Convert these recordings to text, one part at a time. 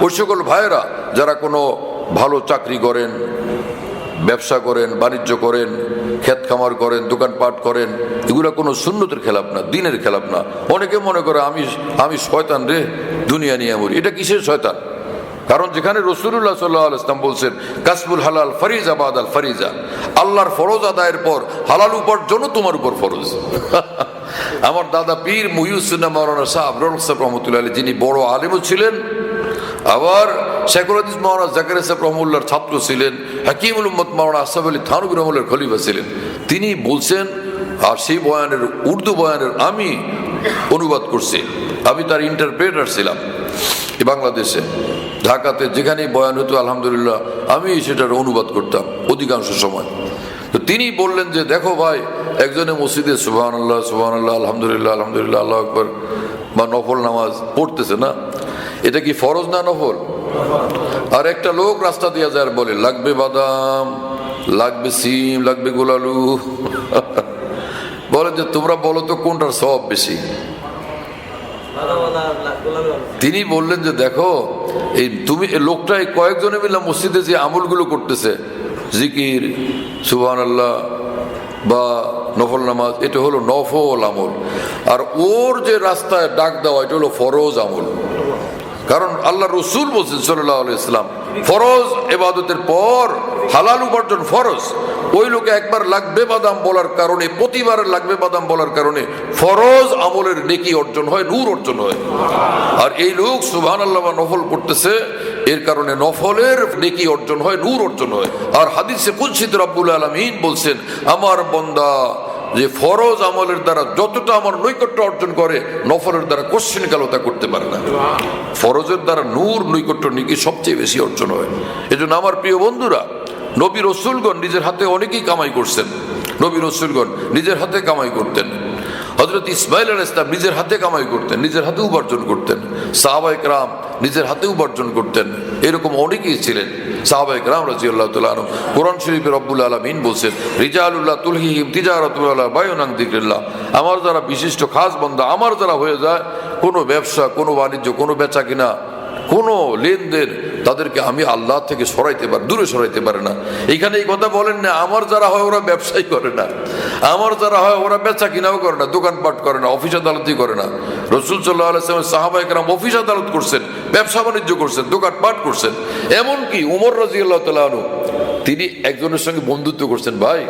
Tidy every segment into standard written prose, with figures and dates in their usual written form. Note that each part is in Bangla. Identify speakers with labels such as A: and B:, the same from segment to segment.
A: ওই সকল ভাইয়েরা যারা কোনো ভালো চাকরি করেন, ব্যবসা করেন, বাণিজ্য করেন, ক্ষেত খামার করেন, দোকানপাট করেন, এগুলো কোনো সুন্নতের খেলাপ না, দিনের খেলাপ না। অনেকে মনে করে আমি শয়তান রে, দুনিয়া নিয়ে মরি। এটা কিসের শয়তান? কারণ যেখানে রাসূলুল্লাহ সাল্লাল্লাহু আলাইহি ওয়াসাল্লাম বলছেন কাসবুল হালাল ফারিজা বাদাল ফারিজা, আল্লাহর ফরজ আদায়ের পর হালাল উপার্জনও তোমার উপর ফরজ। আমার দাদা পীর মুহিউদ্দিন মাওলানা সাহেব রহমতুল্লাহ আলাইহি, যিনি বড় আলেমও ছিলেন, আবার শেখুল হাদিস মাওলানা জাকারিয়া সাহেব রহমতুল্লাহর ছাত্র ছিলেন, হাকিমুল উম্মত মাওলানা আশরাফ আলী থানভী রহমতুল্লাহর খলিফা ছিলেন। তিনি বলছেন, আর সেই বয়ানের উর্দু বয়ানের আমি অনুবাদ করছি, আমি তার ইন্টারপ্রেটার ছিলাম বাংলাদেশে, ঢাকাতে যেখানেই বয়ান হতো আলহামদুলিল্লাহ আমি সেটার অনুবাদ করতাম অধিকাংশ সময়। তো তিনি বললেন যে দেখো ভাই, একজনে মসজিদে সুবহানাল্লাহ সুবহানাল্লাহ আলহামদুলিল্লাহ আলহামদুলিল্লাহ আল্লাহু আকবার বা নফল নামাজ পড়তেছে না, এটা কি ফরজ না নফল? আর একটা লোক রাস্তা দিয়ে যায় আর বলে লাগবে বাদাম, লাগবে সিম, লাগবে গোলালু। বলে যে তোমরা বলো তো কোনটার সওয়াব বেশি? তিনি বললেন যে দেখো, এই তুমি লোকটা কয়েকজনে মিলে মসজিদে যে আমলগুলো করতেছে, জিকির, সুবহানাল্লাহ বা নফল নামাজ, এটা হলো নফল আমল। আর ওর যে রাস্তায় ডাক দেওয়া, এটা হলো ফরজ আমল। কারণ আল্লাহ রসুল বলছেন সাল্লাল্লাহু আলাইহি ওয়াসাল্লাম, ফরজ ইবাদতের পর হালাল উপার্জন ফরজ। ওই লোকে একবার লাগবে বাদাম বলার কারণে, প্রতিবার লাগবে বাদাম বলার কারণে ফরজ আমলের নেকি অর্জন হয়, নূর অর্জন হয়। আর এই লোক সুবহানাল্লাহ বা নফল করতেছে, এর কারণে নফলের নেকি অর্জন হয়, নূর অর্জন হয়। আর হাদিসে কুদসিতে রব্বুল আলামিন বলছেন, আমার বান্দা যে ফরজ আমলের দ্বারা যতটা আমার নৈকট্য অর্জন করে, নফলের দ্বারা কোশ্চিন কালতা করতে পারে না। ফরজের দ্বারা নূর, নৈকট্য, নেকি সবচেয়ে বেশি অর্জন হয়। এজন্য আমার প্রিয় বন্ধুরা, নবী রসুলগণ নিজের হাতে অনেকেই কামাই করছেন। নবী রসুলগণ নিজের হাতে কামাই করতেন। হযরত ইসমাঈল আলাইহিস সালাম নিজের হাতে কামাই করতেন, নিজের হাতে উপার্জন করতেন। সাহাবায়ে কেরাম নিজের হাতে উপার্জন করতেন। এরকম অনেকেই ছিলেন সাহাবায়ে কেরাম রাদিয়াল্লাহু তাআলা আনহুম। কোরআন শরীফে রব্বুল আলামিন বলছেন, রিজালুল্লাহ তুলহিহিম তিজারাতুন ওয়ালা বাইউন আন যিকরিল্লাহ। আমার যারা বিশিষ্ট খাস বান্দা, আমার যারা হয়ে যায়, কোনো ব্যবসা, কোনো বাণিজ্য, কোনো বেচা কিনা, কোনো লেনদেন, তাদেরকে আমি আল্লাহ থেকে সরাইতে পারি, দূরে সরাইতে পারে না। এইখানে এই কথা বলেন না, আমার যারা হয় ওরা ব্যবসাই করে না, আমার যারা হয় ওরা বেচা কিনাও করে না, দোকানপাট করে না, অফিস আদালতই করে না। রাসূল সাল্লাল্লাহু আলাইহি ওয়াসাল্লাম সাহাবায়ে কেরাম অফিস আদালত করছেন, ব্যবসা বাণিজ্য করছেন, দোকানপাট করছেন। এমনকি উমর রাদিয়াল্লাহু তাআলা আনহু, তিনি একজনের সঙ্গে বন্ধুত্ব করছেন। ভাই,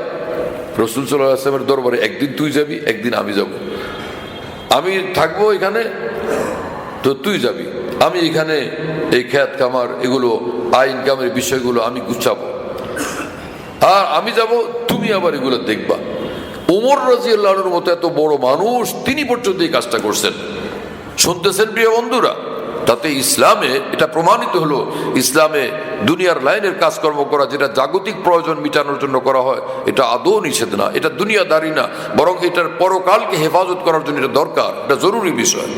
A: রাসূল সাল্লাল্লাহু আলাইহি ওয়াসাল্লামের দরবারে একদিন তুই যাবি, একদিন আমি যাব। আমি থাকবো এখানে, তো তুই যাবি। আমি এখানে এই খেত খামার, এগুলো আইন কামের বিষয়গুলো আমি গুছাবো, আর আমি যাব, তুমি আবার এগুলো দেখবা। ওমর রাদিয়াল্লাহু আনহুর মতো এত বড় মানুষ, তিনি পর্যন্ত এই কাজটা করছেন। শুনতেছেন প্রিয় বন্ধুরা? তাতে ইসলামে এটা প্রমাণিত হলো, ইসলামে দুনিয়ার লাইনের কাজকর্ম করা, যেটা জাগতিক প্রয়োজন মিটানোর জন্য করা হয়, এটা আদৌ নিষেধ না, এটা দুনিয়াদারি না, বরং এটার পরকালকে হেফাজত করার জন্য এটা দরকার, এটা জরুরি বিষয়।